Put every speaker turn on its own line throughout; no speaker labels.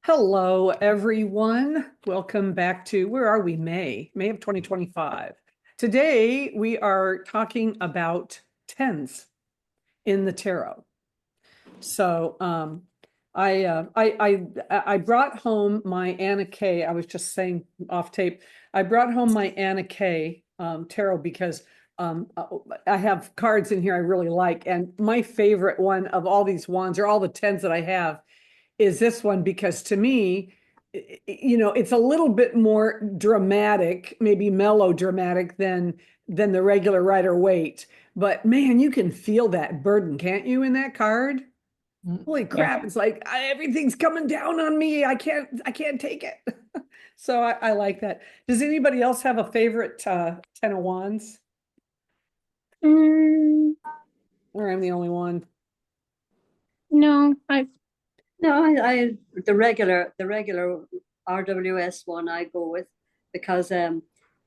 Hello, everyone. Welcome back to, where are we? May of 2025. Today, we are talking about tens in the tarot. So, I brought home my Anna Kay. I was just saying off tape. I brought home my Anna Kay tarot because um, I have cards in here I really like, and my favorite one of all these wands, or all the tens that I have, is this one because to me, it's a little bit more dramatic, maybe melodramatic than the regular Rider Waite. But man, you can feel that burden, can't you, in that card? Holy
Yeah.
crap, it's like everything's coming down on me. I can't take it. So I like that. Does anybody else have a favorite Ten of Wands?
Mm,
Or I'm the only one?
no, I
No, I the regular RWS one I go with because I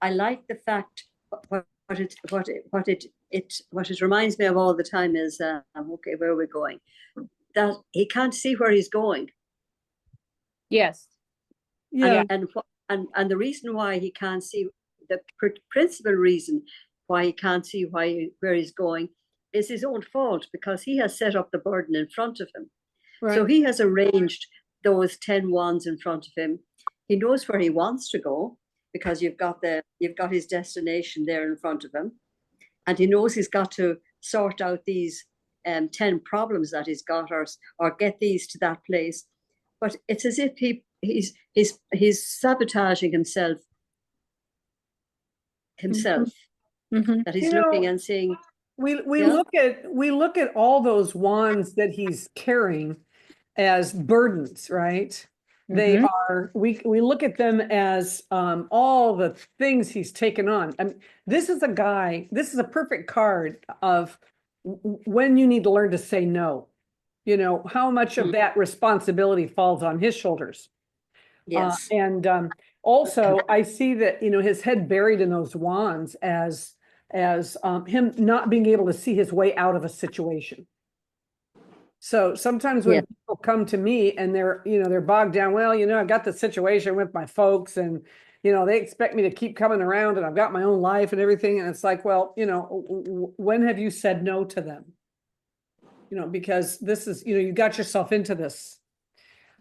like the fact what it reminds me of all the time is okay, where are we going? That he can't see where he's going,
yes.
and
Yeah.
and the reason why he can't see, the principal reason why he can't see where he's going is his own fault, because he has set up the burden in front of him. So
Right.
he has arranged those 10 wands in front of him. He knows where he wants to go because you've got his destination there in front of him. And he knows he's got to sort out these 10 problems that he's got, or get these to that place. But it's as if he's sabotaging himself,
Mm-hmm.
that
You
he's looking
know,
and saying,
we
yeah,
look at all those wands that he's carrying as burdens, right? They
Mm-hmm.
are, we look at them as all the things he's taken on. I mean, this is a perfect card of when you need to learn to say no. How much of
mm,
that responsibility falls on his shoulders.
yes,
And also, I see that, his head buried in those wands as him not being able to see his way out of a situation. So sometimes
yeah,
when people come to me and they're bogged down, well, I've got the situation with my folks and, they expect me to keep coming around and I've got my own life and everything. And it's like, well, when have you said no to them? Because this is, you got yourself into this.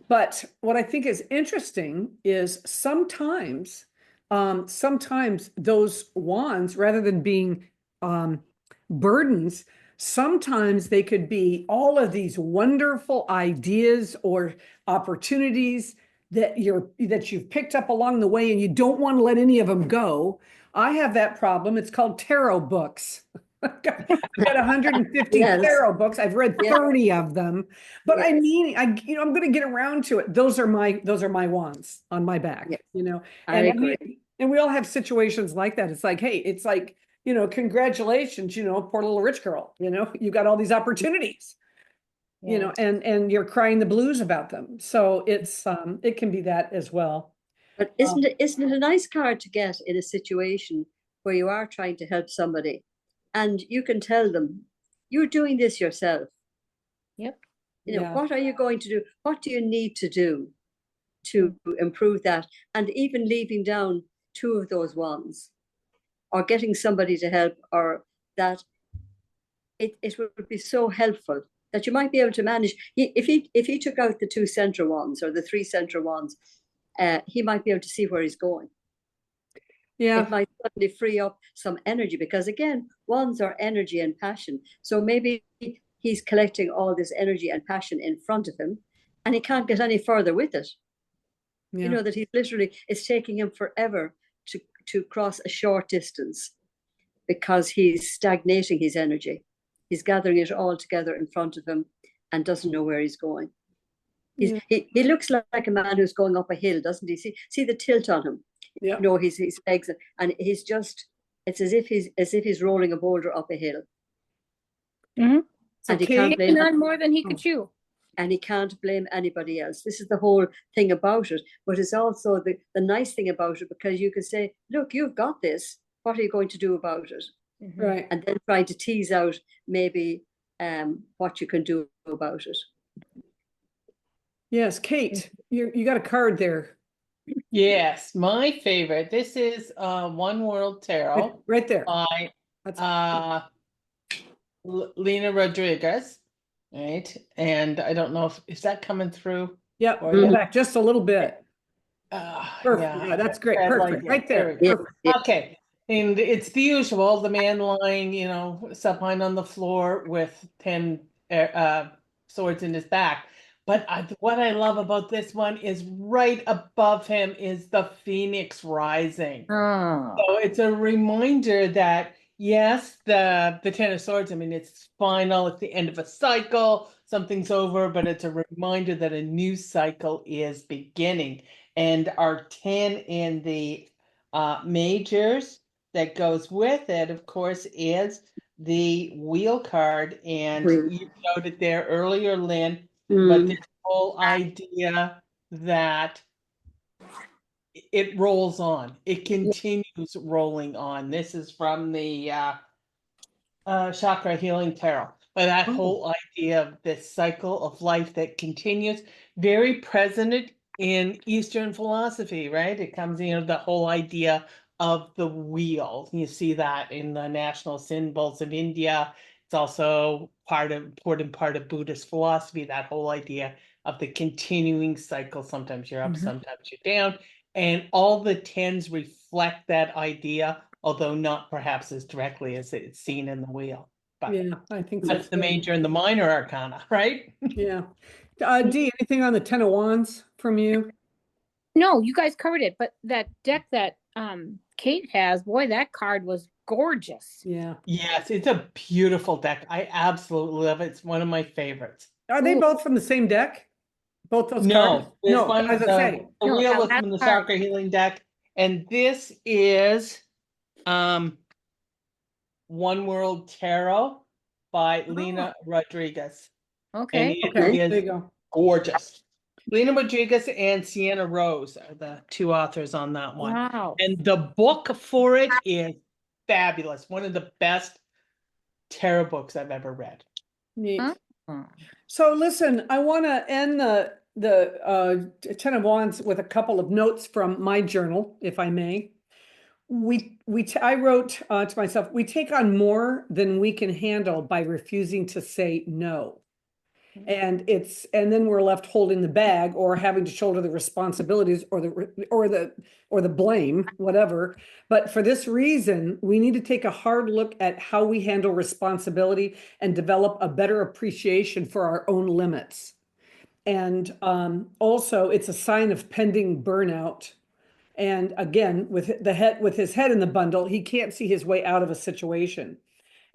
But what I think is interesting is sometimes those wands, rather than being um, burdens, sometimes they could be all of these wonderful ideas or opportunities that you've picked up along the way, and you don't want to let any of them go. I have that problem. It's called tarot books. I've got 150
yes,
tarot books. I've read
yes,
30 of them. But I
yes,
mean, I'm going to get around to it. Those are my wands on my
yes,
back.
I
And
agree.
we all have situations like that. It's like, hey, it's like, congratulations, poor little rich girl, you got all these opportunities,
Yeah.
and you're crying the blues about them. So it can be that as well.
But
Um,
isn't it a nice card to get in a situation where you are trying to help somebody, and you can tell them you're doing this yourself.
Yep.
yeah.
What are you going to do? What do you need to do to
Mm.
improve that? And even leaving down two of those ones, or getting somebody to help, or that it would be so helpful that you might be able to manage. If he took out the two center ones or the three center ones, he might be able to see where he's going. It
Yeah.
might suddenly free up some energy, because again, wands are energy and passion. So maybe he's collecting all this energy and passion in front of him, and he can't get any further with it.
Yeah.
That he's literally, it's taking him forever to cross a short distance, because he's stagnating his energy. He's gathering it all together in front of him and doesn't know where he's going.
Yeah.
He looks like a man who's going up a hill, doesn't he? See the tilt on him.
Yeah.
His legs, and he's just, it's as if he's rolling a boulder up a hill,
Mm-hmm.
So
and he
Kate,
can't
Taking
blame
on more than he could
oh,
chew.
anybody else. This is the whole thing about it. But it's also the nice thing about it, because you could say, look, you've got this. What are you going to do about it?
Mm-hmm.
right.
And then try to tease out maybe what you can do about it.
Yes, Kate, you got a card there.
Yes, my favorite. This is One World Tarot
Right there.
by
That's
Lena Rodriguez, right? And I don't know if is that coming through
Yep,
for
go
you?
back just a little bit. Perfect.
Yeah,
Yeah, that's great.
red light,
Perfect.
yeah,
Right
there
there.
we go.
Yeah,
Perfect.
yeah.
Okay, and it's the usual, the man lying, supine on the floor with 10 swords in his back. But what I love about this one is right above him is the phoenix rising.
Oh.
So it's a reminder that yes, the Ten of Swords, I mean, it's final, it's the end of a cycle, something's over, but it's a reminder that a new cycle is beginning. And our 10 in the majors that goes with it, of course, is the wheel card. And you showed it there earlier, Lynn, but this whole idea that it rolls on. It continues rolling on. This is from the Chakra Healing Tarot. But that whole idea of this cycle of life that continues, very present in Eastern philosophy, right? It comes, the whole idea of the wheel. You see that in the national symbols of India. It's also important part of Buddhist philosophy, that whole idea of the continuing cycle. Sometimes you're up, sometimes you're down. And all the tens reflect that idea, although not perhaps as directly as it's seen in the wheel. But
Yeah, I think so.
that's the major and the minor arcana, right?
Yeah. Dee, anything on the Ten of Wands from you?
No, you guys covered it, but that deck that Kate has, boy, that card was gorgeous.
Yeah.
Yes, it's a beautiful deck. I absolutely love it. It's one of my favorites.
Are they
Ooh.
both from the same deck? Both those cards?
No, this
No,
one,
as I say.
the
No,
wheel
that
was from the
last card.
Chakra Healing deck, and this is One World Tarot by Lena Rodriguez. And
Okay.
it
Okay,
is
there you go.
gorgeous. Lena Rodriguez and Sienna Rose are the two authors on that one.
Wow.
And the book for it is fabulous. One of the best tarot books I've ever read.
Neat.
Oh.
So listen, I want to end the Ten of Wands with a couple of notes from my journal, if I may. I wrote to myself, we take on more than we can handle by refusing to say no. And then we're left holding the bag or having to shoulder the responsibilities or the blame, whatever. But for this reason, we need to take a hard look at how we handle responsibility and develop a better appreciation for our own limits. And also, it's a sign of pending burnout. And again, with his head in the bundle, he can't see his way out of a situation.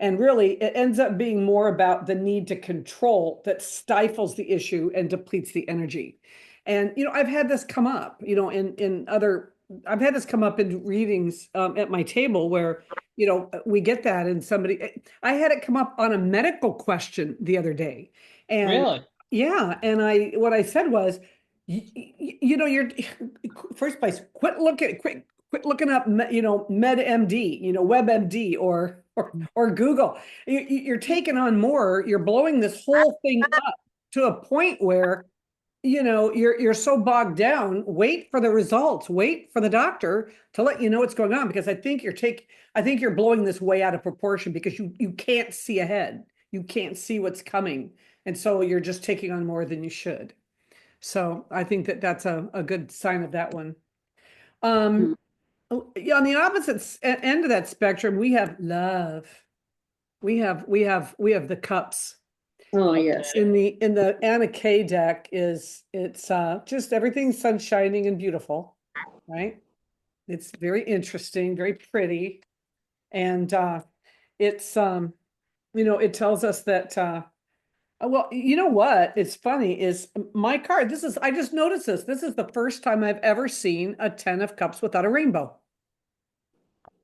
And really, it ends up being more about the need to control that stifles the issue and depletes the energy. And, I've had this come up, I've had this come up in readings at my table where, we get that and I had it come up on a medical question the other day. And
Really?
yeah. And what I said was, you're first place, quit looking up, MedMD, WebMD or Google. You're taking on more. You're blowing this whole thing up to a point where, you're so bogged down. Wait for the results. Wait for the doctor to let you know what's going on, because I think you're blowing this way out of proportion because you can't see ahead. You can't see what's coming, and so you're just taking on more than you should. So I think that's a good sign of that one. On the opposite end of that spectrum, we have love. We have the cups.
Oh, yes.
In the Anna K deck it's just everything's sunshining and beautiful, right? It's very interesting, very pretty. And it's it tells us that well, you know what? It's funny is my card. I just noticed this. This is the first time I've ever seen a 10 of cups without a rainbow.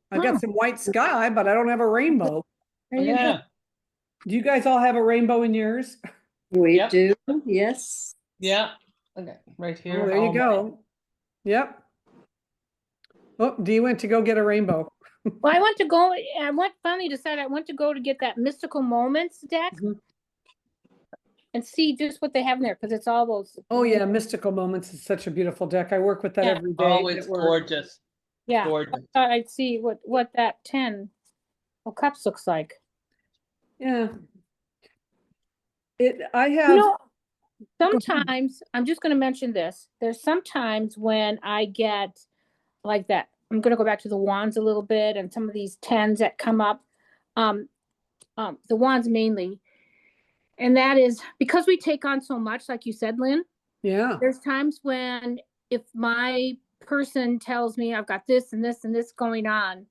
I've got some white sky, but I don't have a rainbow.
There you go.
Yeah.
Do you guys all have a rainbow in yours?
We
Yep.
do, yes.
Yeah. Okay. Right here.
Oh, there you go. Yep. Oh, Dee went to go get a rainbow.
Well, finally decided I want to go to get that Mystical Moments deck. and see just what they have in there, because it's all those.
Oh yeah, Mystical Moments is such a beautiful deck. I work with that
Yeah.
every day.
Oh, it's gorgeous.
Yeah, I
Gorgeous.
thought I'd see what that 10 of cups looks like.
Yeah. I
You
have,
know, sometimes, I'm just gonna mention this, there's sometimes when I get like that, I'm gonna go back to the wands a little bit and some of these 10s that come up. The wands mainly, and that is because we take on so much, like you said, Lynn.
yeah.
There's times when if my person tells me I've got this and this and this going on,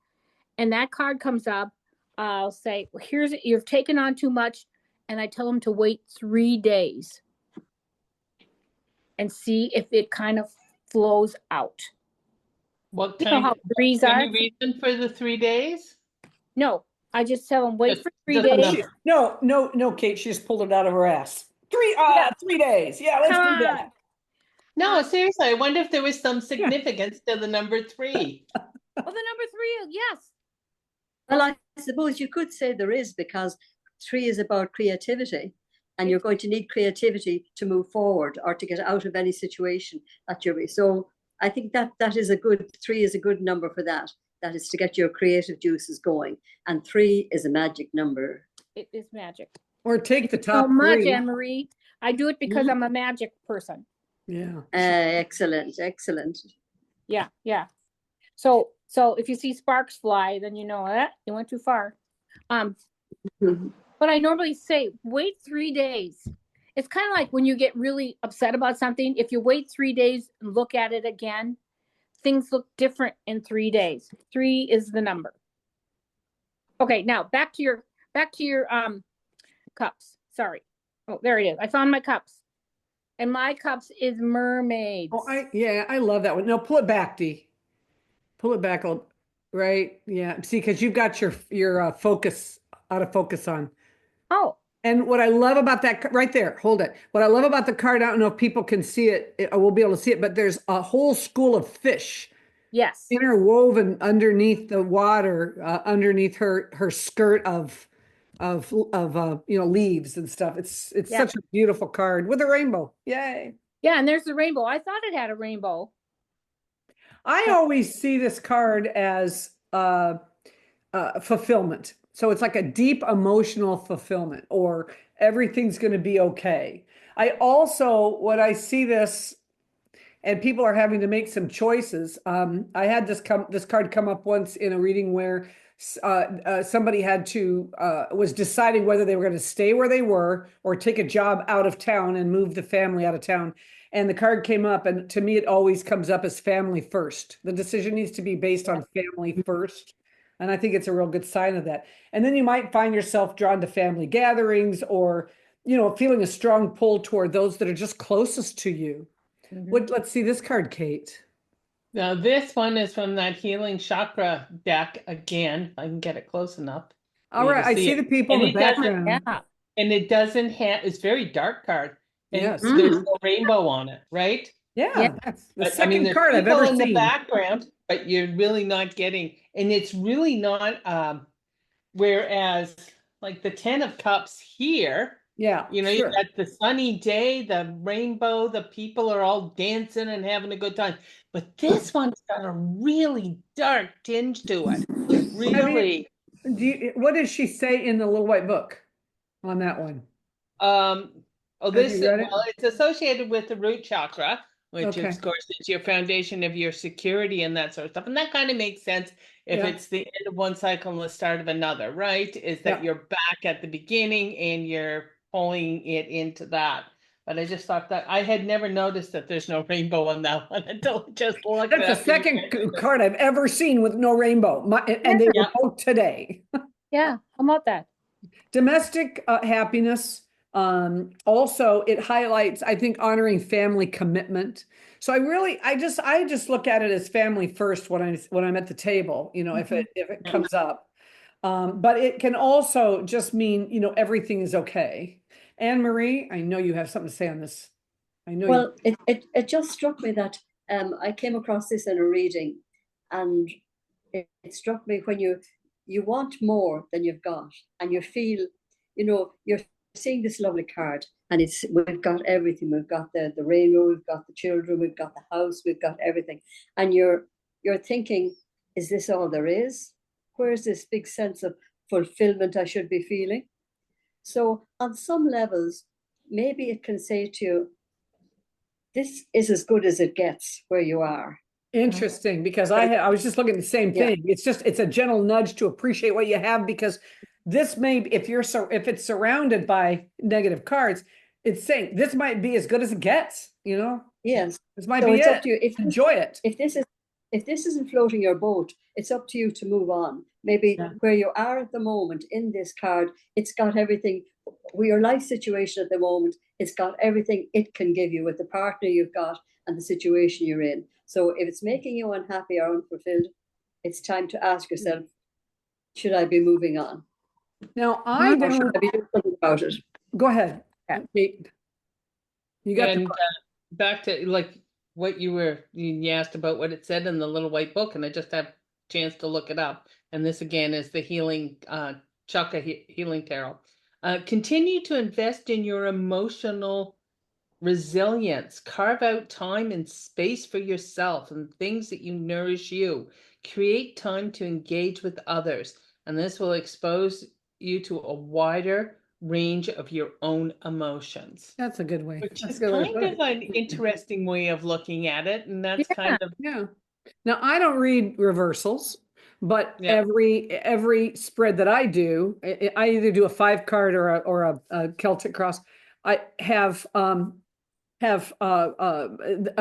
and that card comes up, I'll say, well, you've taken on too much. And I tell them to wait 3 days and see if it kind of flows out.
What
You know how threes are?
any reason for the 3 days?
No, I just tell them wait for 3
just the
days.
number.
No, Kate, she just pulled it out of her ass. 3 days. Yeah, let's
Come
do
on.
that.
No, seriously, I wonder if there was some significance to the number 3.
Oh, the number 3, yes.
Well, I suppose you could say there is, because 3 is about creativity, and you're going to need creativity to move forward or to get out of any situation that you're in. So I think that is a good 3 is a good number for that. That is to get your creative juices going, and 3 is a magic number.
It is magic.
Or take the
So
top
much,
3.
Anne-Marie. I do it because I'm a magic person.
Yeah.
Excellent, excellent.
Yeah, yeah. So if you see sparks fly, then you know that you went too far.
Mhm.
But I normally say wait 3 days. It's kind of like when you get really upset about something. If you wait 3 days and look at it again, things look different in 3 days. 3 is the number. Okay, now back to your cups. Sorry. Oh, there it is. I found my cups. And my cups is mermaids.
Oh, I love that one. No, pull it back, Dee. Pull it back, right? Yeah. See, because you've got your focus out of focus on.
Oh,
And what I love about that right there, hold it. What I love about the card, I don't know if people can see it, I will be able to see it, but there's a whole school of fish
yes.
interwoven underneath the water, underneath her skirt of leaves and stuff. It's
Yeah.
such a beautiful card with a rainbow. Yay.
Yeah, and there's the rainbow. I thought it had a rainbow.
I always see this card as fulfillment. So it's like a deep emotional fulfillment, or everything's going to be okay. I also, when I see this, and people are having to make some choices. I had this card come up once in a reading where somebody was deciding whether they were going to stay where they were or take a job out of town and move the family out of town. And the card came up, and to me, it always comes up as family first. The decision needs to be based on family first. And I think it's a real good sign of that. And then you might find yourself drawn to family gatherings, or, feeling a strong pull toward those that are just closest to you. Let's see this card, Kate.
Now, this one is from that healing chakra deck again. If I can get it close enough.
All right, I see the people in the background.
Yeah.
And it doesn't have, it's very dark card. And
Yes.
there's no rainbow on it, right?
Yeah, that's the
But, I mean,
second
there's
card I've
people
ever
in the
seen.
background, but you're really not getting, and it's really not, whereas like the 10 of cups here,
Yeah,
you
sure.
got the sunny day, the rainbow, the people are all dancing and having a good time. But this one's got a really dark tinge to it. Really.
What does she say in the little white book on that one?
Oh,
Have
this,
you read it?
well, it's associated with the root chakra, which
Okay.
of course is your foundation of your security and that sort of stuff. And that kind of makes sense if
Yeah.
it's the end of one cycle and the start of another, right? Is that
Yeah.
you're back at the beginning and you're pulling it into that. But I just thought that I had never noticed that there's no rainbow on that one until I just looked
That's the
at it.
second card I've ever seen with no rainbow. And they were
Yeah.
both today.
Yeah, how about that?
Domestic happiness. Also, it highlights, I think, honoring family commitment. So I just look at it as family first when I'm at the table, if it comes up. But it can also just mean, everything is okay. Anne Marie, I know you have something to say on this. I know.
Well, it just struck me that I came across this in a reading, and it struck me when you want more than you've got, and you feel seeing this lovely card, and we've got everything. We've got the rainbow, we've got the children, we've got the house, we've got everything. And you're thinking, is this all there is? Where's this big sense of fulfillment I should be feeling? So on some levels, maybe it can say to you, this is as good as it gets where you are.
Interesting, because I was just looking at the same
Yeah.
thing. It's a gentle nudge to appreciate what you have, because this may if it's surrounded by negative cards, it's saying this might be as good as it gets,
Yes.
This might
So
be
it's
it.
up to you.
Enjoy it.
If this isn't floating your boat, it's up to you to move on. Maybe
Yeah.
where you are at the moment in this card, it's got everything. With your life situation at the moment, it's got everything it can give you with the partner you've got and the situation you're in. So if it's making you unhappy or unfulfilled, it's time to ask yourself, should I be moving on?
Now
Or should I be doing something about it?
go ahead.
Yeah.
Kate. You got
And back to like what you asked about what it said in the little white book, and I just have a chance to look it up. And this again is the healing chakra healing tarot. Continue to invest in your emotional resilience. Carve out time and space for yourself and things that you nourish you. Create time to engage with others, and this will expose you to a wider range of your own emotions.
That's a good way.
Which
That's
is
a good way to
kind
put
of
it.
an interesting way of looking at it, and that's kind of
Yeah. Now I don't read reversals, but
Yeah.
every spread that I do, I either do a 5 card or a Celtic cross. I have a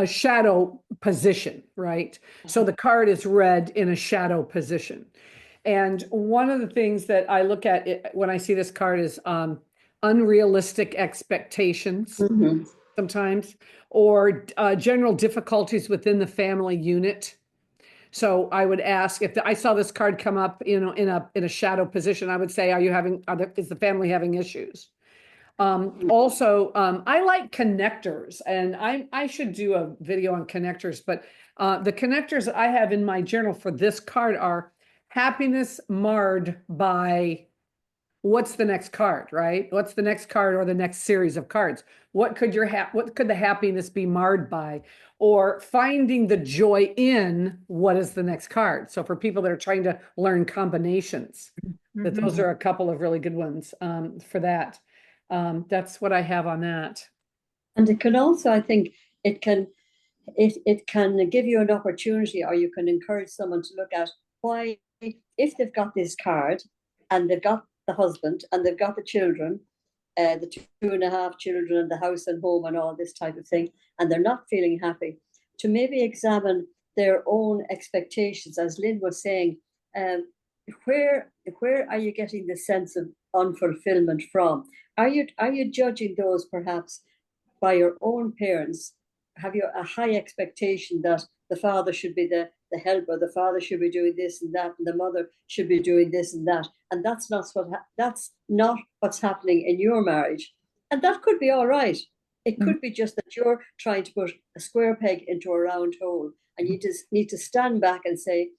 shadow position, right? So the card is read in a shadow position. And one of the things that I look at when I see this card is unrealistic expectations
Mhm.
sometimes, or general difficulties within the family unit. So I would ask if I saw this card come up, in a shadow position, I would say, is the family having issues? Also, I like connectors, and I should do a video on connectors, but the connectors I have in my journal for this card are happiness marred by what's the next card, right? What's the next card or the next series of cards? What could the happiness be marred by? Or finding the joy in what is the next card. So for people that are trying to learn combinations, that those are a couple of really good ones for that. That's what I have on that.
And it can also, I think, it can give you an opportunity, or you can encourage someone to look at why, if they've got this card and they've got the husband and they've got the children, the 2.5 children and the house and home and all this type of thing, and they're not feeling happy, to maybe examine their own expectations. As Lynn was saying, where are you getting the sense of unfulfillment from? Are you judging those perhaps by your own parents? Have you a high expectation that the father should be the helper, the father should be doing this and that, and the mother should be doing this and that, and that's not what's happening in your marriage? And that could be all right. It could be just that you're trying to put a square peg into a round hole, and you just need to stand back and say,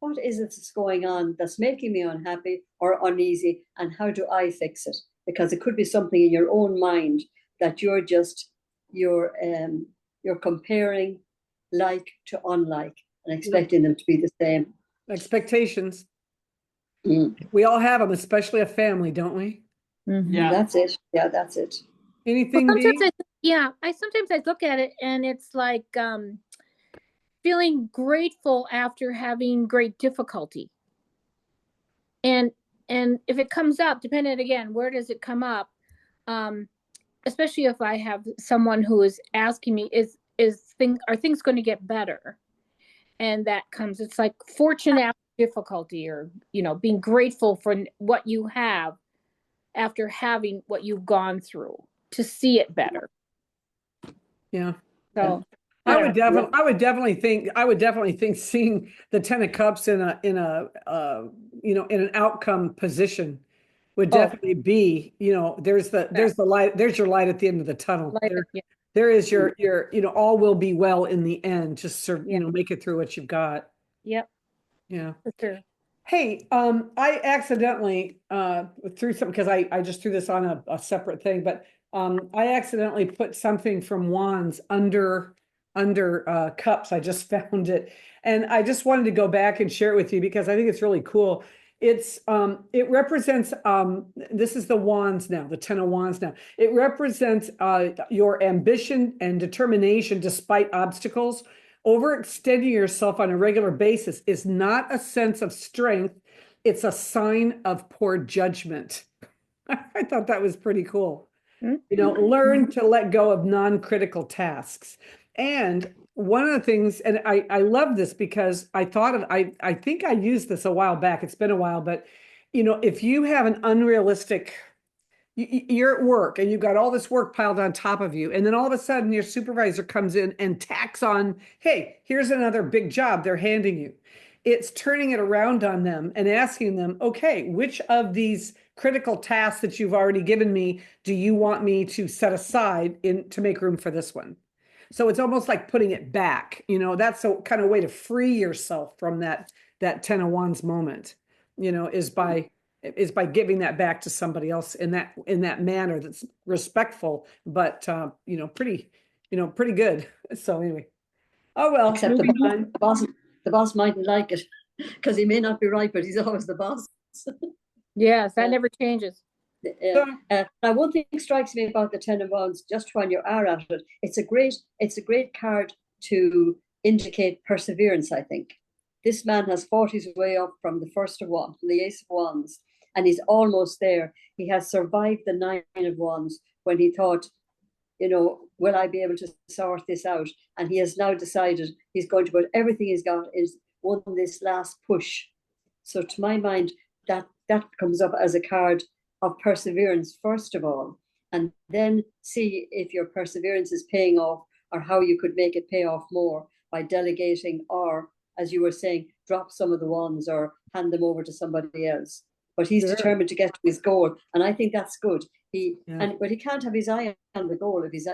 what is it that's going on that's making me unhappy or uneasy, and how do I fix it? Because it could be something in your own mind that you're comparing like to unlike and expecting them to be the same.
Expectations.
Mm.
We all have them, especially a family, don't we?
Yeah.
That's it. Yeah, that's it.
Anything,
Well,
B?
sometimes I look at it and it's like feeling grateful after having great difficulty. And if it comes up, depending again, where does it come up? Especially if I have someone who is asking me, are things going to get better? And that comes, it's like fortune after difficulty, or being grateful for what you have after having what you've gone through, to see it better.
Yeah.
So
I would definitely think seeing the 10 of Cups in an outcome position would definitely be, there's the light, there's your light at the end of the tunnel. There is your, all will be well in the end. Just make it through what you've got.
Yep.
Yeah.
For sure.
Hey, I accidentally threw something because I just threw this on a separate thing, but I accidentally put something from wands under cups. I just found it. And I just wanted to go back and share it with you because I think it's really cool. It represents this is the wands now, the 10 of wands now. It represents your ambition and determination despite obstacles. Overextending yourself on a regular basis is not a sense of strength, it's a sign of poor judgment. I thought that was pretty cool. Learn to let go of non-critical tasks. And one of the things, and I love this because I think I used this a while back. It's been a while, but if you have an unrealistic you're at work and you've got all this work piled on top of you, and then all of a sudden your supervisor comes in and tacks on, hey, here's another big job they're handing you. It's turning it around on them and asking them, okay, which of these critical tasks that you've already given me do you want me to set aside to make room for this one? So it's almost like putting it back. That's a kind of way to free yourself from that 10 of wands moment, is by giving that back to somebody else in that manner that's respectful, but pretty good. So anyway, oh well,
Except
moving on.
the boss mightn't like it because he may not be right, but he's always the boss.
Yes, that never changes.
Now, one thing strikes me about the 10 of wands, just when you are at it, it's a great card to indicate perseverance, I think. This man has fought his way up from the first of wands, from the ace of wands, and he's almost there. He has survived the 9 of wands when he thought, will I be able to sort this out? And he has now decided he's going to put everything he's got is won this last push. So to my mind, that comes up as a card of perseverance, first of all, and then see if your perseverance is paying off or how you could make it pay off more by delegating or, as you were saying, drop some of the ones or hand them over to somebody else. But he's determined to get to his goal, and I think that's good. But he can't have his eye on the goal if his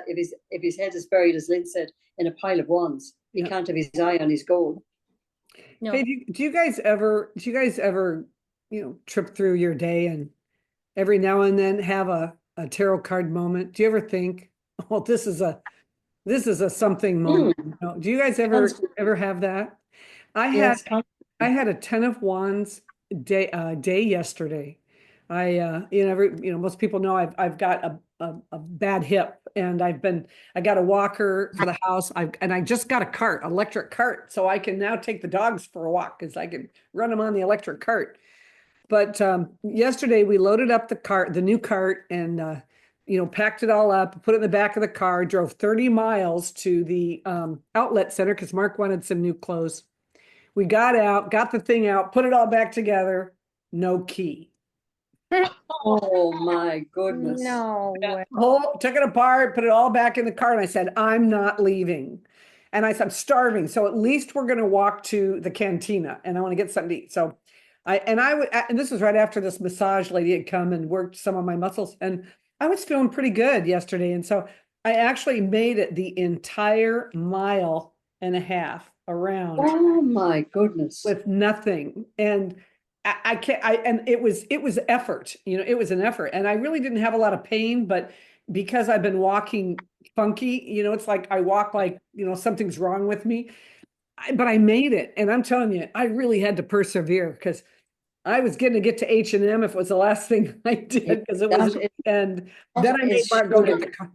head is buried, as Lynn said, in a pile of wands. He can't have his eye on his goal.
No.
Hey, do you guys ever trip through your day and every now and then have a tarot card moment? Do you ever think, oh, this is a something moment? Do you guys ever have that? I had a 10 of wands day yesterday. Most people know I've got a bad hip, and I got a walker for the house. I just got a electric cart, so I can now take the dogs for a walk because I can run them on the electric cart. But yesterday we loaded up the new cart, and packed it all up, put it in the back of the car, drove 30 miles to the outlet center because Mark wanted some new clothes. We got out, got the thing out, put it all back together, no key.
Oh my goodness.
No way.
Took it apart, put it all back in the car, and I said, I'm not leaving. And I said, I'm starving, so at least we're going to walk to the cantina, and I want to get something to eat. So and this was right after this massage lady had come and worked some of my muscles, and I was feeling pretty good yesterday. And so I actually made it the entire 1.5 miles around.
Oh my goodness.
With nothing. And I can't, and it was effort, it was an effort. And I really didn't have a lot of pain, but because I've been walking funky, it's like I walk like, something's wrong with me. But I made it. And I'm telling you, I really had to persevere because I was going to get to H&M if it was the last thing I did, because it was, and then I made Mark go get the car.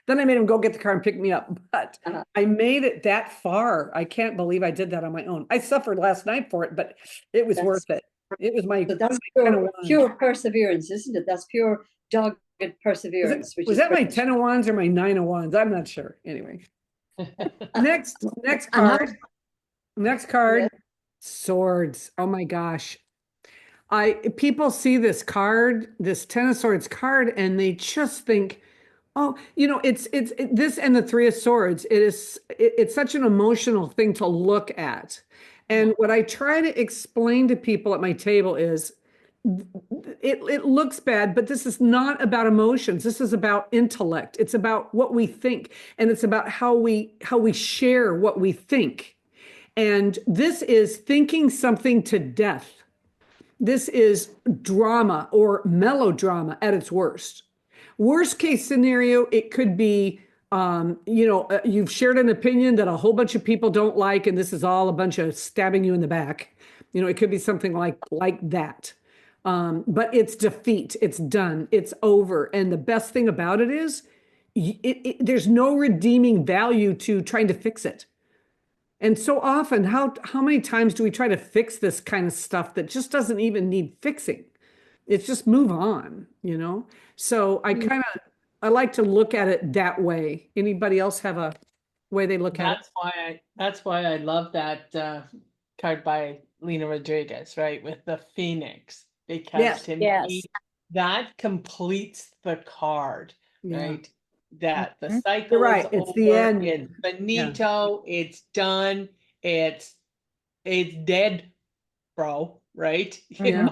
Then I made him go get the car and pick me up. But I made it that far. I can't believe I did that on my own. I suffered last night for it, but it was worth it. It was my.
That's pure perseverance, isn't it? That's pure dogged perseverance.
Was that my 10 of wands or my 9 of wands? I'm not sure. Anyway, next card. Next card, yeah. Swords. Oh my gosh. People see this card, this 10 of Swords card, and they just think, oh, it's this and the 3 of Swords. It's such an emotional thing to look at. And what I try to explain to people at my table is it looks bad, but this is not about emotions. This is about intellect. It's about what we think, and it's about how we share what we think. And this is thinking something to death. This is drama or melodrama at its worst. Worst case scenario, it could be, you've shared an opinion that a whole bunch of people don't like, and this is all a bunch of stabbing you in the back. It could be something like that. But it's defeat. It's done. It's over. And the best thing about it is, there's no redeeming value to trying to fix it. And so often, how many times do we try to fix this kind of stuff that just doesn't even need fixing? It's just move on. So I like to look at it that way. Anybody else have a way they look at it?
That's why I love that card by Lena Rodriguez, right? With the Phoenix. Because
Yes.
to
Yes.
me, that completes the card,
Yeah.
right? That the
Mhm.
cycle
You're right.
is
It's
over,
the end.
it's finito, it's done, it's dead, bro, right?
Yeah.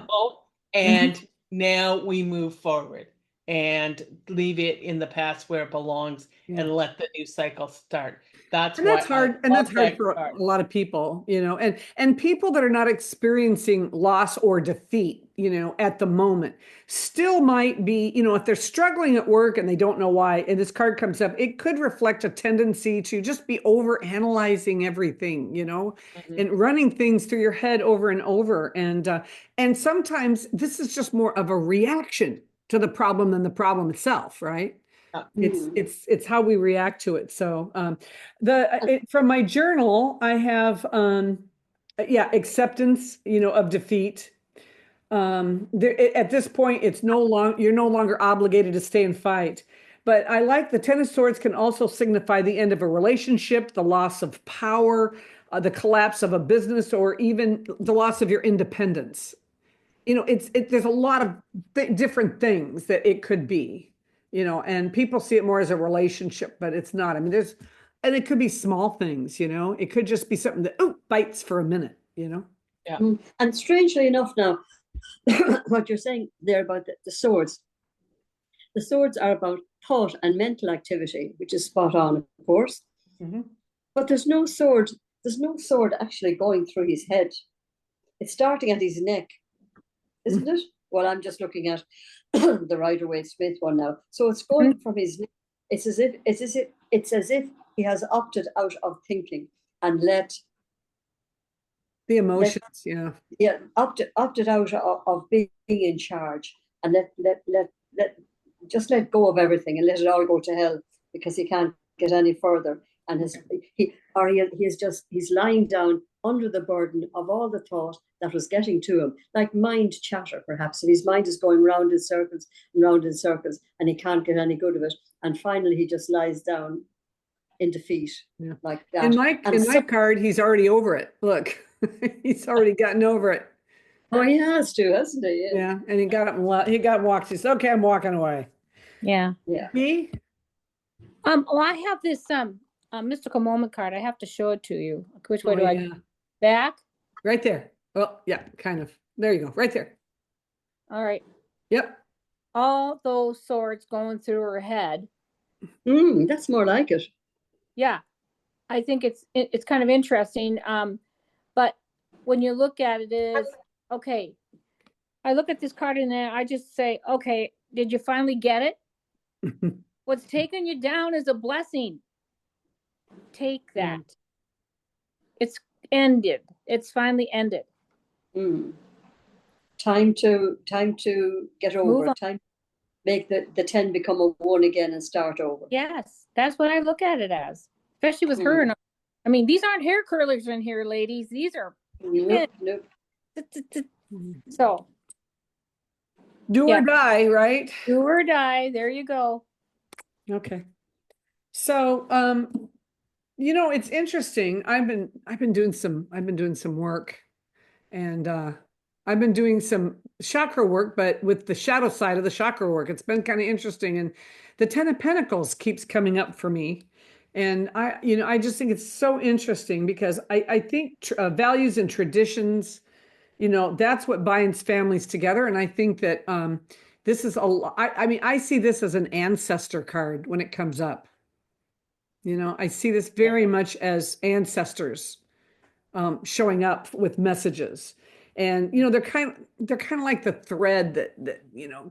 And now we move forward and leave it in the past where it belongs
Yeah.
and let the new cycle start. That's
And
why
that's hard,
I
and
love
that's hard
that
for
card.
a lot of people, and people that are not experiencing loss or defeat, at the moment, still might be, if they're struggling at work and they don't know why, and this card comes up, it could reflect a tendency to just be over analyzing everything,
Mhm.
and running things through your head over and over. And sometimes this is just more of a reaction to the problem than the problem itself, right? It's how we react to it. So from my journal, I have acceptance, of defeat. At this point, you're no longer obligated to stay and fight. But I like the Ten of Swords can also signify the end of a relationship, the loss of power, the collapse of a business, or even the loss of your independence. There's a lot of different things that it could be, and people see it more as a relationship, but it's not. I mean, and it could be small things, it could just be something that bites for a minute.
Yeah.
And strangely enough now, what you're saying there about the swords are about thought and mental activity, which is spot on, of course.
Mhm.
But there's no sword actually going through his head. It's starting at his neck, isn't it? Well, I'm just looking at the Rider-Waite-Smith one now. So it's going from his neck. It's as if he has opted out of thinking and
The emotions, yeah.
opted out of being in charge, and let go of everything and let it all go to hell because he can't get any further. And he's lying down under the burden of all the thought that was getting to him, like mind chatter, perhaps. And his mind is going round in circles and round in circles, and he can't get any good of it. And finally, he just lies down in defeat, like that.
In my card, he's already over it. Look, he's already gotten over it.
Oh, he has to, hasn't he?
Yeah, and he got up and he got walked. He said, "Okay, I'm walking away."
Yeah.
Me?
Well, I have this mystical moment card. I have to show it to you. Which way do I back?
Right there. Well, yeah, kind of. There you go. Right there.
All right.
Yep.
All those swords going through her head.
That's more like it.
Yeah. I think it's kind of interesting. But when you look at it is, okay, I look at this card and then I just say, okay, did you finally get it? What's taking you down is a blessing. Take that. It's ended. It's finally ended.
Time to get over. Time to make the 10 become a 1 again and start over.
Yes, that's what I look at it as, especially with her. I mean, these aren't hair curlers in here, ladies. These are
Nope.
So
do or die, right?
Do or die. There you go.
Okay. So, it's interesting. I've been doing some work, and I've been doing some chakra work, but with the shadow side of the chakra work, it's been kind of interesting. And the Ten of Pentacles keeps coming up for me. And I just think it's so interesting because I think values and traditions, that's what binds families together. And I think that this is I see this as an ancestor card when it comes up. I see this very much as ancestors showing up with messages. And, they're kind of like the thread that,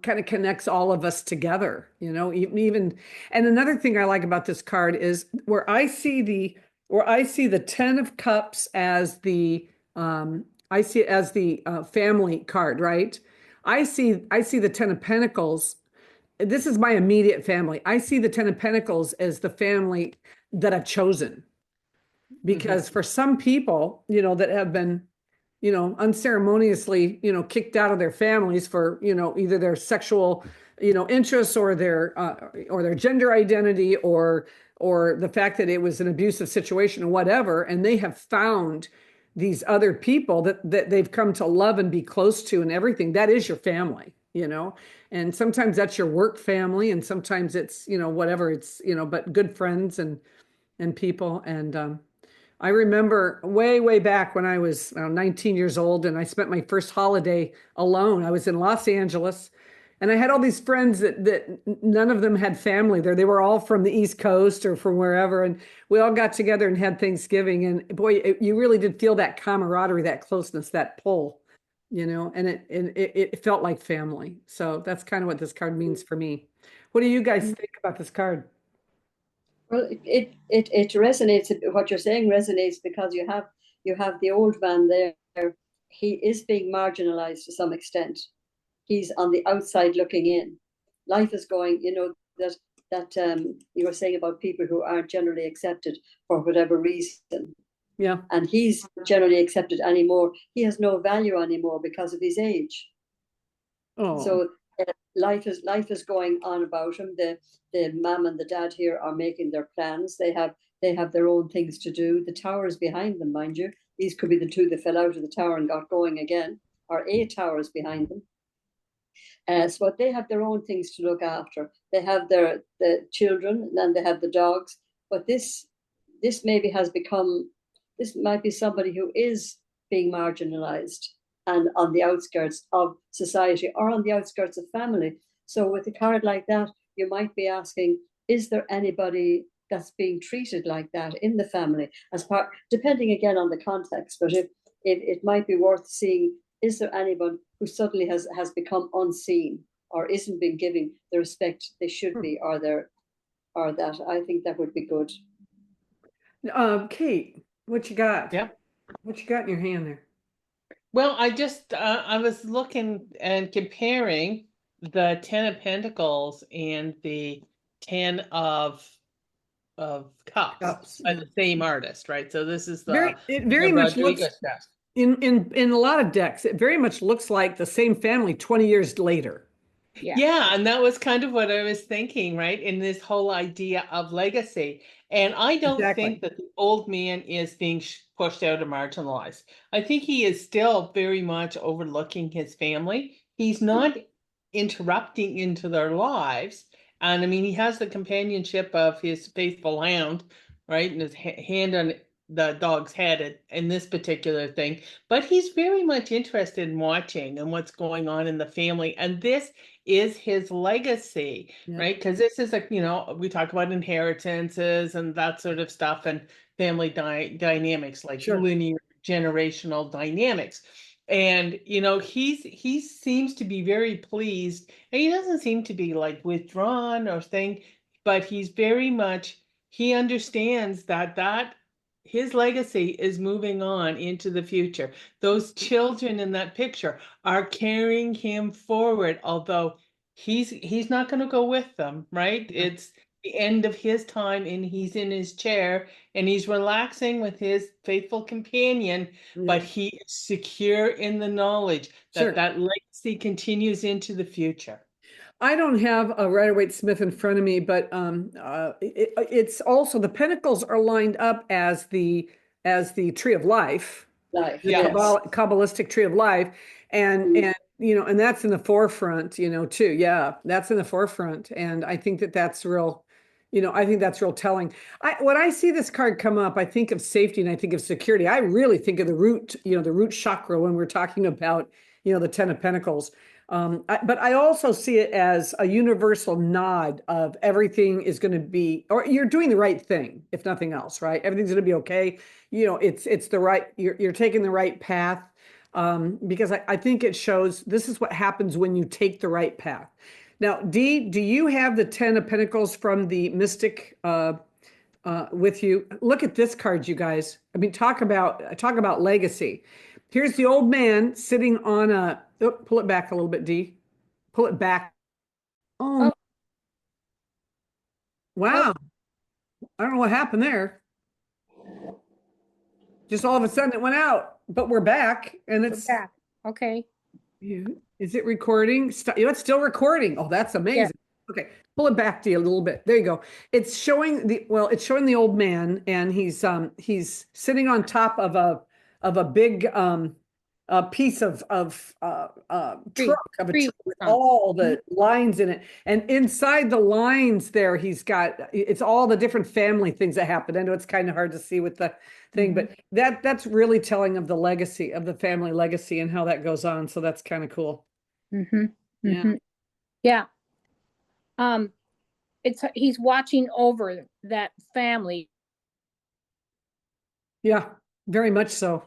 kind of connects all of us together, and another thing I like about this card is where I see the 10 of cups as I see it as the family card, right? I see the 10 of pentacles. This is my immediate family. I see the 10 of pentacles as the family that I've chosen. Because for some people, that have been, unceremoniously, kicked out of their families for, either their sexual, interests or their gender identity or the fact that it was an abusive situation or whatever, and they have found these other people that they've come to love and be close to and everything. That is your family, and sometimes that's your work family, and sometimes it's, whatever it's, but good friends and people. And I remember way, way back when I was 19 years old and I spent my first holiday alone. I was in Los Angeles and I had all these friends that none of them had family there. They were all from the East Coast or from wherever. And we all got together and had Thanksgiving. And boy, you really did feel that camaraderie, that closeness, that pull, and it felt like family. So that's kind of what this card means for me. What do you guys think about this card?
Well, it resonates. What you're saying resonates because you have the old man there. He is being marginalized to some extent. He's on the outside looking in. Life is going, that you were saying about people who aren't generally accepted for whatever reason.
Yeah.
And he's not generally accepted anymore. He has no value anymore because of his age.
Oh.
So life is going on about him. The mom and the dad here are making their plans. They have their own things to do. The tower is behind them, mind you. These could be the two that fell out of the tower and got going again, or a tower is behind them. So they have their own things to look after. They have the children, and then they have the dogs. But this maybe has become, this might be somebody who is being marginalized and on the outskirts of society or on the outskirts of family. So with a card like that, you might be asking, is there anybody that's being treated like that in the family as part, depending again on the context, but it might be worth seeing, is there anyone who suddenly has become unseen or isn't being given the respect they should be, or that I think that would be good.
Kate, what you got?
Yeah.
What you got in your hand there?
Well, I was looking and comparing the 10 of Pentacles and the 10 of Cups by the same artist, right? So this is
it very much looks
stuff.
In a lot of decks, it very much looks like the same family 20 years later.
Yeah, and that was kind of what I was thinking, right? In this whole idea of legacy. And I don't think that the old man is being pushed out or marginalized. I think he is still very much overlooking his family. He's not interrupting into their lives. And I mean, he has the companionship of his faithful hound, right? And his hand on the dog's head in this particular thing. But he's very much interested in watching and what's going on in the family. And this is his legacy, right? Because this is we talk about inheritances and that sort of stuff and family dynamics, like linear generational dynamics. And he seems to be very pleased, and he doesn't seem to be like withdrawn or thing, but he's very much, he understands that his legacy is moving on into the future. Those children in that picture are carrying him forward, although he's not going to go with them, right? It's the end of his time and he's in his chair and he's relaxing with his faithful companion, but he is secure in the knowledge that that legacy continues into the future.
I don't have a Rider-Waite-Smith in front of me, but it's also, the pentacles are lined up as the tree of life, the Kabbalistic tree of life, and and that's in the forefront, too. Yeah, that's in the forefront, and I think that's real. I think that's real telling. When I see this card come up, I think of safety and I think of security. I really think of the root chakra when we're talking about the 10 of Pentacles. But I also see it as a universal nod of everything is going to be, or you're doing the right thing, if nothing else, right? Everything's going to be okay. It's the right, you're taking the right path. because I think it shows this is what happens when you take the right path. Now, Dee, do you have the 10 of Pentacles from the Mystic with you? Look at this card, you guys. I mean, talk about legacy. Here's the old man sitting on a, oh, pull it back a little bit, Dee. Pull it back. Oh,
Oh.
wow. I don't know what happened there. Just all of a sudden it went out, but we're back and
We're
it's,
back. Okay.
is it recording? It's still recording. Oh, that's amazing. Okay, pull it back to you a little bit. There you go. It's showing the old man, and he's sitting on top of a big a piece of truck of a
Tree
truck with
trunk.
all the lines in it, and inside the lines there he's got it's all the different family things that happen. I know it's kind of hard to see with the thing, but that's really telling of the legacy of the family legacy and how that goes on. So that's kind of cool.
Mm-hmm.
Yeah.
Mm-hmm. Yeah. He's watching over that family.
Yeah, very much so.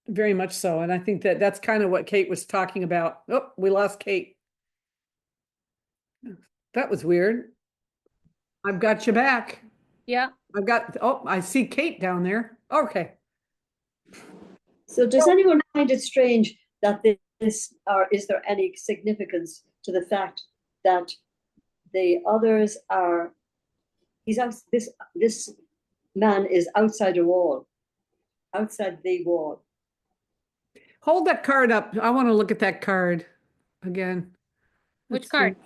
Very much so. And I think that's kind of what Kate was talking about. Oh, we lost Kate. That was weird. I've got you back.
Yeah.
Oh, I see Kate down there. Okay.
So does anyone find it strange that this, or is there any significance to the fact that the others are, this man is outside a wall, outside the wall.
Hold that card up. I want to look at that card again.
Which
Let's
card?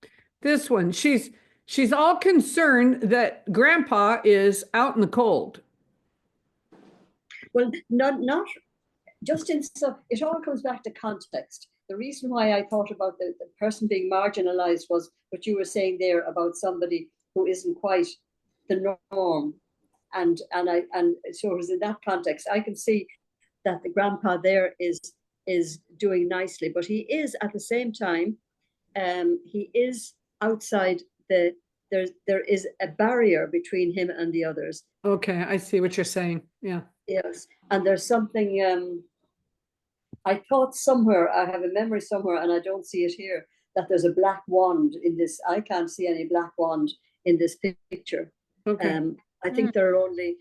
see. This one. She's all concerned that Grandpa is out in the cold.
Well, not just in so it all comes back to context. The reason why I thought about the person being marginalized was what you were saying there about somebody who isn't quite the norm. And so it was in that context. I can see that the grandpa there is doing nicely, but he is at the same time, he is outside there is a barrier between him and the others.
Okay, I see what you're saying. Yeah.
Yes, and there's something. I thought somewhere, I have a memory somewhere, and I don't see it here, that there's a black wand in this. I can't see any black wand in this picture.
Okay.
I think there are only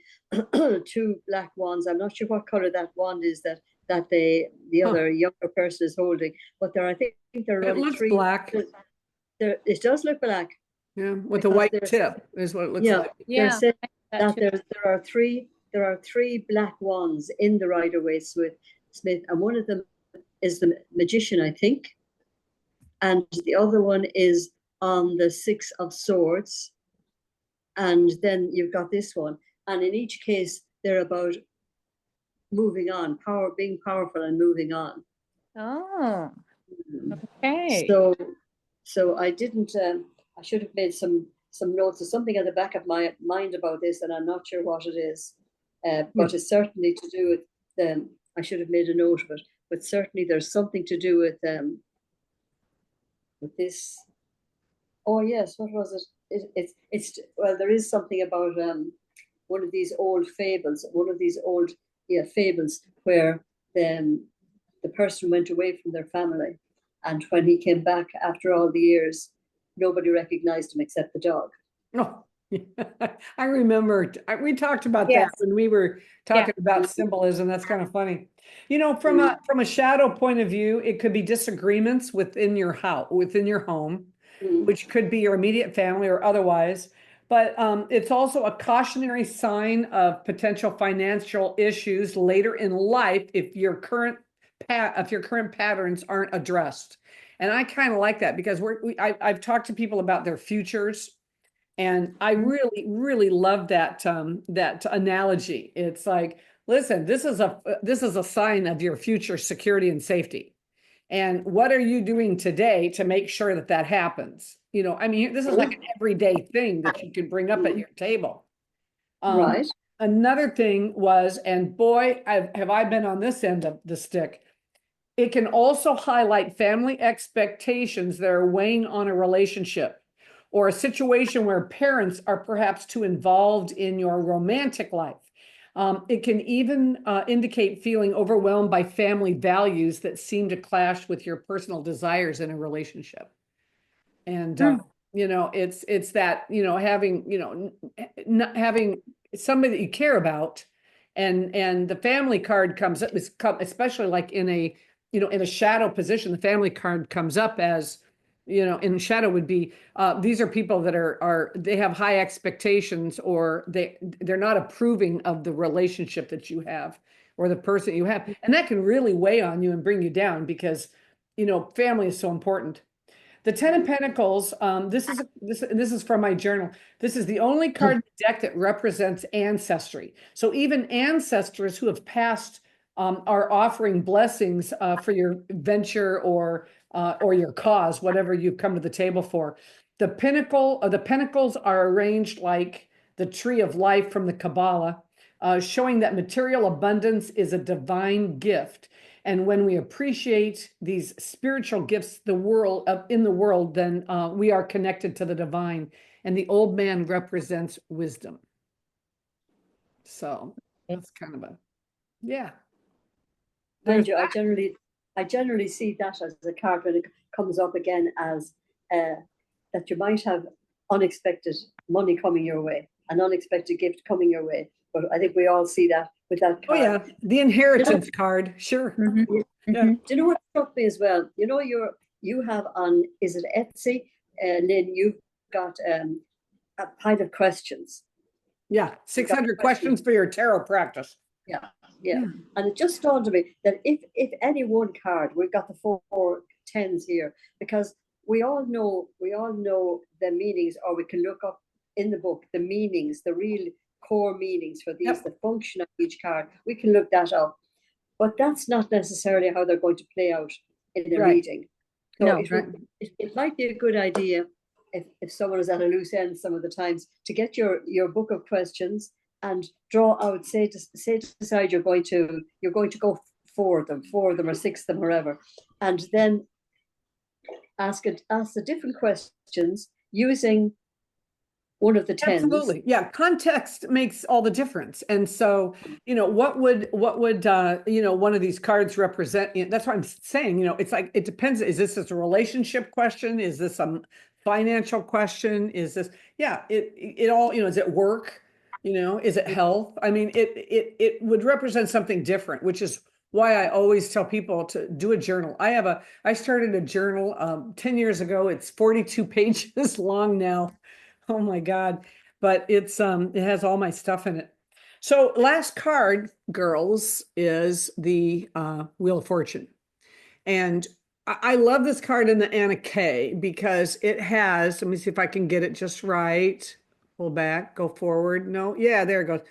2 black wands. I'm not sure what color that wand is that the other younger person is holding, but I think there are
It
only
looks
3.
black.
It does look black.
Yeah, with a
Because
white
there's-
tip is what it looks
Yeah,
like.
Yeah.
they're saying
That
that
too.
there are three black wands in the Rider-Waite Smith, and one of them is the magician, I think, and the other one is on the 6 of Swords, and then you've got this one, and in each case they're about moving on, being powerful and moving on.
Oh, okay.
So I didn't. I should have made some notes or something at the back of my mind about this, and I'm not sure what it is. But it's certainly to do with. I should have made a note of it, but certainly there's something to do with this. Oh yes, what was it? It's well, there is something about one of these old fables, fables where the person went away from their family, and when he came back after all the years, nobody recognized him except the dog.
Oh, I remember we talked about
Yes.
that when we were talking about symbolism. That's kind of funny. You know, from a shadow point of view, it could be disagreements within your house, within your home, which could be your immediate family or otherwise. But it's also a cautionary sign of potential financial issues later in life if your current patterns aren't addressed. And I kind of like that because I've talked to people about their futures, and I really, really love that that analogy. It's like, listen, this is a sign of your future security and safety. And what are you doing today to make sure that that happens? You know, I mean, this is like an everyday thing that you can bring up at your table.
Right.
Another thing was, and boy, have I been on this end of the stick. It can also highlight family expectations that are weighing on a relationship, or a situation where parents are perhaps too involved in your romantic life. It can even indicate feeling overwhelmed by family values that seem to clash with your personal desires in a relationship. And you know, it's that, you know, having, you know, not having somebody that you care about, and the family card comes up, especially like in a, you know, in a shadow position, the family card comes up as, you know, in shadow would be these are people that are they have high expectations, or they're not approving of the relationship that you have or the person you have, and that can really weigh on you and bring you down, because, you know, family is so important. The Ten of Pentacles, this is from my journal. This is the only card in the deck that represents ancestry. So even ancestors who have passed are offering blessings for your venture or your cause, whatever you've come to the table for. The Pentacles are arranged like the tree of life from the Kabbalah, showing that material abundance is a divine gift. And when we appreciate these spiritual gifts, in the world, then we are connected to the divine. And the old man represents wisdom. So that's kind of yeah.
Mind you, I generally see that as a card when it comes up again as that you might have unexpected money coming your way, an unexpected gift coming your way. But I think we all see that with that card.
Oh yeah, the inheritance card, sure. Yeah.
Do you know what struck me as well? You know, you have on, is it Etsy, Lynn? You've got a pile of questions.
Yeah, 600 questions for your tarot practice.
Yeah. And it just dawned on me that if any one card, we've got the 4 tens here, because we all know the meanings, or we can look up in the book the meanings, the real core meanings for these, the function of each card. We can look that up. But that's not necessarily how they're going to play out in the reading. So
No,
it might be a good idea if someone is at a loose end some of the times to get your book of questions and draw out, decide you're going to go 4 of them or 6 of them, wherever, and then ask the different questions using one of the tens.
Absolutely. Yeah. Context makes all the difference. And so, you know, what would, you know, one of these cards represent? That's what I'm saying. You know, it's like, it depends. Is this a relationship question? Is this a financial question? Is this, it all, you know, is it work? You know, is it health? I mean, it would represent something different, which is why I always tell people to do a journal. I started a journal 10 years ago. It's 42 pages long now. Oh my God. But it has all my stuff in it. So last card, girls, is the Wheel of Fortune. And I love this card in the Anna K because it has, let me see if I can get it just right. Pull back, go forward. No, yeah, there it goes.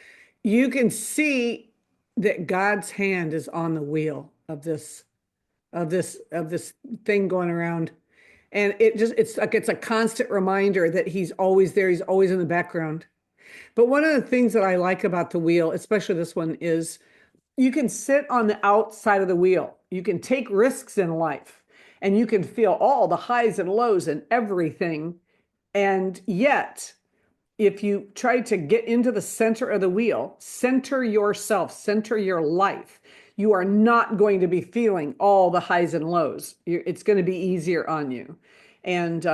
You can see that God's hand is on the wheel of this thing going around. And it's like it's a constant reminder that he's always there. He's always in the background. But one of the things that I like about the wheel, especially this one, is you can sit on the outside of the wheel. You can take risks in life, and you can feel all the highs and lows and everything. And yet, if you try to get into the center of the wheel, center yourself, center your life, you are not going to be feeling all the highs and lows. It's going to be easier on you. And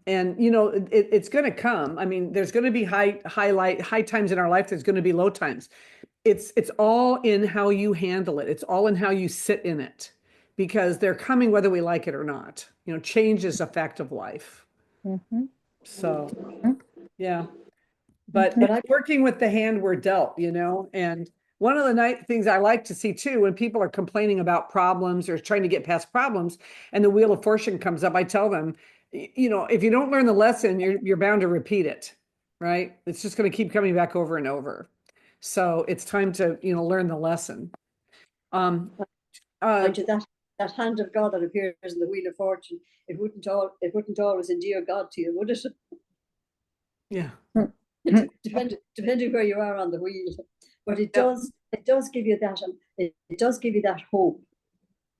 you know, it's going to come. I mean, there's going to be high times in our life. There's going to be low times. It's all in how you handle it. It's all in how you sit in it, because they're coming whether we like it or not. You know, change is a fact of life. So, yeah. But working with the hand we're dealt, you know, and one of the things I like to see too, when people are complaining about problems or trying to get past problems and the Wheel of Fortune comes up, I tell them, you know, if you don't learn the lesson, you're bound to repeat it, right? It's just going to keep coming back over and over. So it's time to, you know, learn the lesson.
That hand of God that appears in the Wheel of Fortune, it wouldn't always endear God to you, would it?
Yeah.
Depending where you are on the wheel, but it does give you that hope,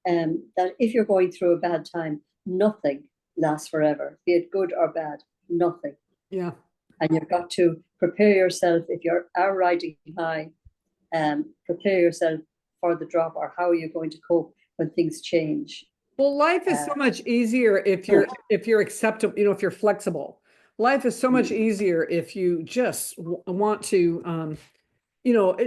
that if you're going through a bad time, nothing lasts forever, be it good or bad, nothing.
Yeah.
And you've got to prepare yourself. If you are riding high, prepare yourself for the drop, or how are you going to cope when things change?
Well, life is so much easier if you're acceptable, if you're flexible. Life is so much easier if you just want to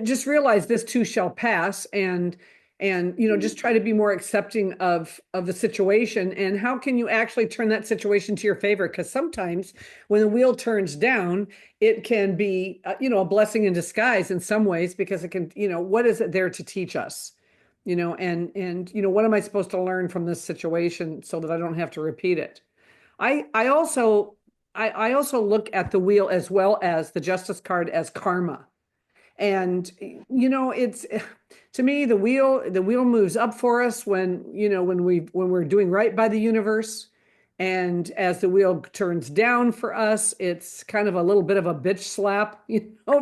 just realize this too shall pass, and just try to be more accepting of the situation, and how can you actually turn that situation to your favor? Because sometimes when the wheel turns down, it can be a blessing in disguise in some ways, because it can, what is it there to teach us? And what am I supposed to learn from this situation so that I don't have to repeat it? I also look at the wheel as well as the justice card as karma. And it's, to me, the wheel moves up for us when we're doing right by the universe. And as the wheel turns down for us, it's kind of a little bit of a bitch slap,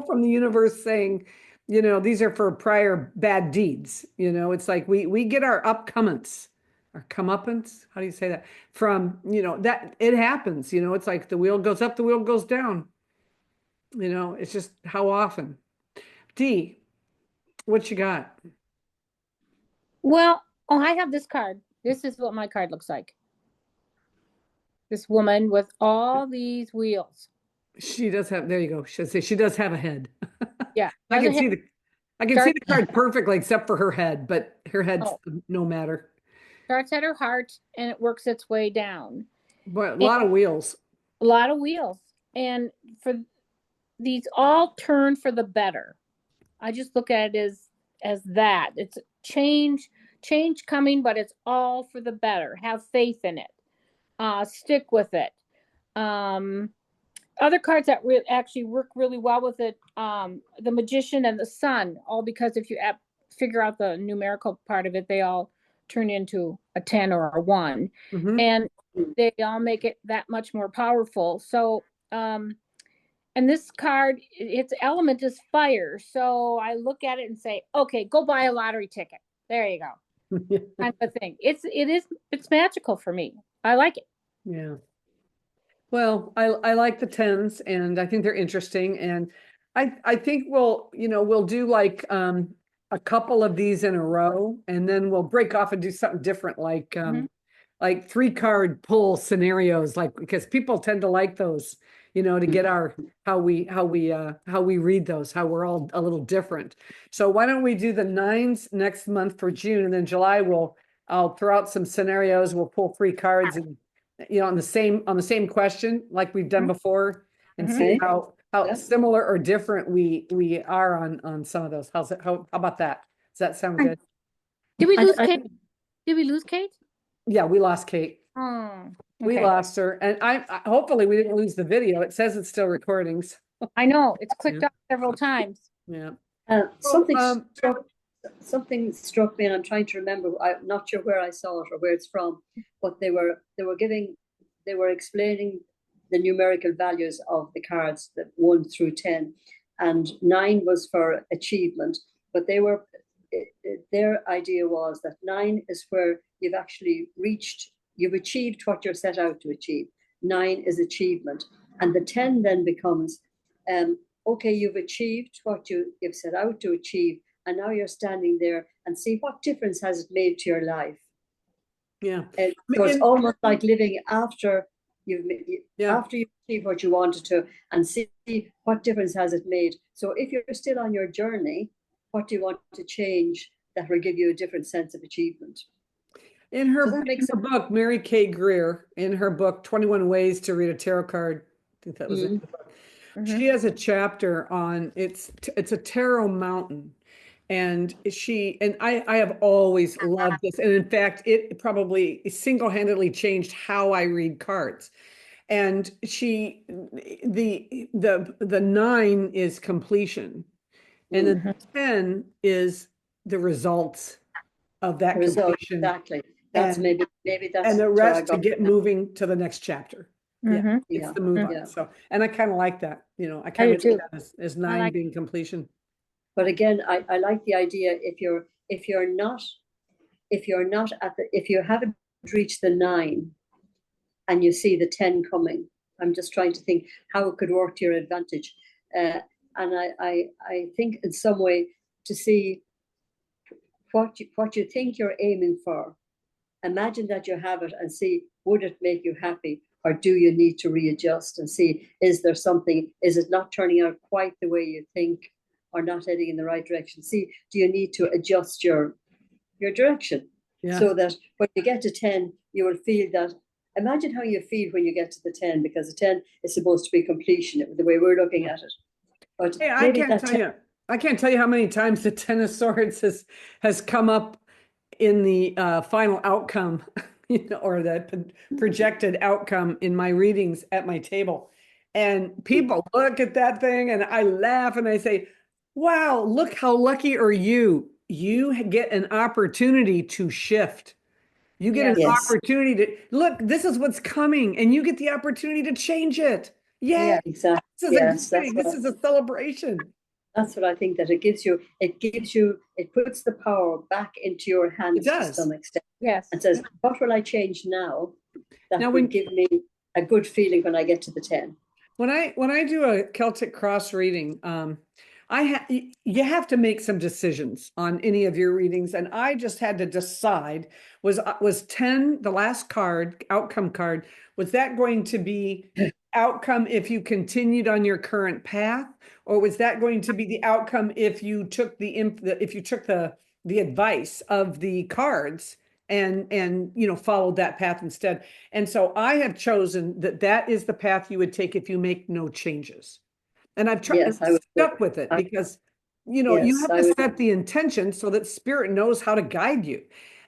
from the universe saying, these are for prior bad deeds. It's like we get our upcomings, our comeuppance. How do you say that? From, that it happens, it's like the wheel goes up, the wheel goes down. It's just how often. D, what you got?
Well, I have this card. This is what my card looks like. This woman with all these wheels.
She does have, there you go. She does have a head.
Yeah.
I can see the card perfectly except for her head, but her head's no matter.
Starts at her heart and it works its way down.
But a lot of wheels.
A lot of wheels. And for these all turn for the better. I just look at it as that. It's change coming, but it's all for the better. Have faith in it. Stick with it. Other cards that actually work really well with it, the Magician and the Sun, all because if you figure out the numerical part of it, they all turn into a 10 or a 1.
Mm-hmm.
And they all make it that much more powerful. So, and this card, its element is fire. So I look at it and say, okay, go buy a lottery ticket. There you go. Kind of a thing. It's magical for me. I like it.
Yeah. Well, I like the 10s, and I think they're interesting. And I think we'll do like a couple of these in a row, and then we'll break off and do something different, like 3-card pull scenarios, like, because people tend to like those, to get our how we read those, how we're all a little different. So why don't we do the 9s next month for June, and then July I'll throw out some scenarios. We'll pull 3 cards, and on the same question like we've done before, and see how similar or different we are on some of those. How about that? Does that sound good?
Did we lose Kate? Did we lose Kate?
Yeah, we lost Kate.
Oh, okay.
We lost her, and I hopefully we didn't lose the video. It says it's still recording. So.
I know it's clicked off several times.
Yeah.
Something struck me, and I'm trying to remember. I'm not sure where I saw it or where it's from, but they were explaining the numerical values of the cards, that 1 through 10, and 9 was for achievement. But their idea was that 9 is where you've achieved what you're set out to achieve. 9 is achievement, and the 10 then becomes, okay, you've achieved what you've set out to achieve, and now you're standing there and see what difference has it made to your life.
Yeah.
So it's almost like living after you've achieved what you wanted to, and see what difference has it made. So if you're still on your journey, what do you want to change that will give you a different sense of achievement?
In her book, Mary Kay Greer, in her book, 21 Ways to Read a Tarot Card, I think that was it. She has a chapter on, it's a tarot mountain. And I have always loved this. And in fact, it probably single-handedly changed how I read cards. And the 9 is completion. And the 10 is the results of that completion.
Exactly. That's maybe that's,
and the rest to get moving to the next chapter. It's the move on.
Yeah.
So, and I kind of like that. I kind of see that as 9 being completion.
But again, I like the idea, if you haven't reached the 9 and you see the 10 coming, I'm just trying to think how it could work to your advantage. And I think in some way to see what you think you're aiming for. Imagine that you have it and see, would it make you happy? Or do you need to readjust and see, is there something, is it not turning out quite the way you think or not heading in the right direction? See, do you need to adjust your direction?
Yeah.
So that when you get to 10, you will feel that, imagine how you feel when you get to the 10, because the 10 is supposed to be completion, the way we're looking at it. But
Hey, I
maybe
can't
that
tell
10
you. I can't tell you how many times the Ten of Swords has come up in the final outcome, or the projected outcome in my readings at my table. And people look at that thing and I laugh and I say, wow, look how lucky are you. You get an opportunity to shift. You get an
Yes.
opportunity to look, this is what's coming, and you get the opportunity to change it. Yay.
Yeah.
Exactly.
This is
Yes,
exciting. This is a celebration.
that's what I think, that it puts the power back into your hands to
does.
some extent,
Yes.
and says, what will I change now that
Now,
will
when-
give me a good feeling when I get to the 10?
When I do a Celtic cross reading, you have to make some decisions on any of your readings, and I just had to decide, was 10 the last card, outcome card, was that going to be outcome if you continued on your current path, or was that going to be the outcome if you took the advice of the cards and followed that path instead? And so I have chosen that is the path you would take if you make no changes. And I've tried
Yes, I would
stuck with it because you
Yes,
have
I
to
would-
set the intention so that spirit knows how to guide you.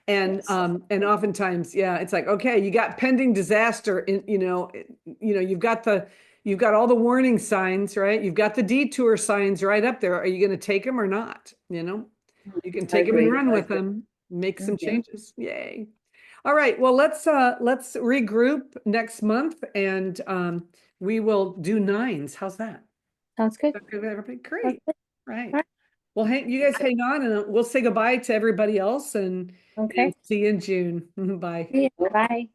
And
Yes.
and oftentimes, yeah, it's like, okay, you got pending disaster in, you've got all the warning signs, right? You've got the detour signs right up there. Are you going to take them or not? You can take them and
agree,
run
I
with
agree.
them, make some
Yeah.
changes. Yay. All right. Well, let's regroup next month and we will do nines. How's that?
Sounds good.
Okay with everybody?
Sounds
Great.
good.
Right.
All right.
Well, you guys hang on and we'll say goodbye to everybody else and
Okay.
see you in June. Bye.
See ya. Bye.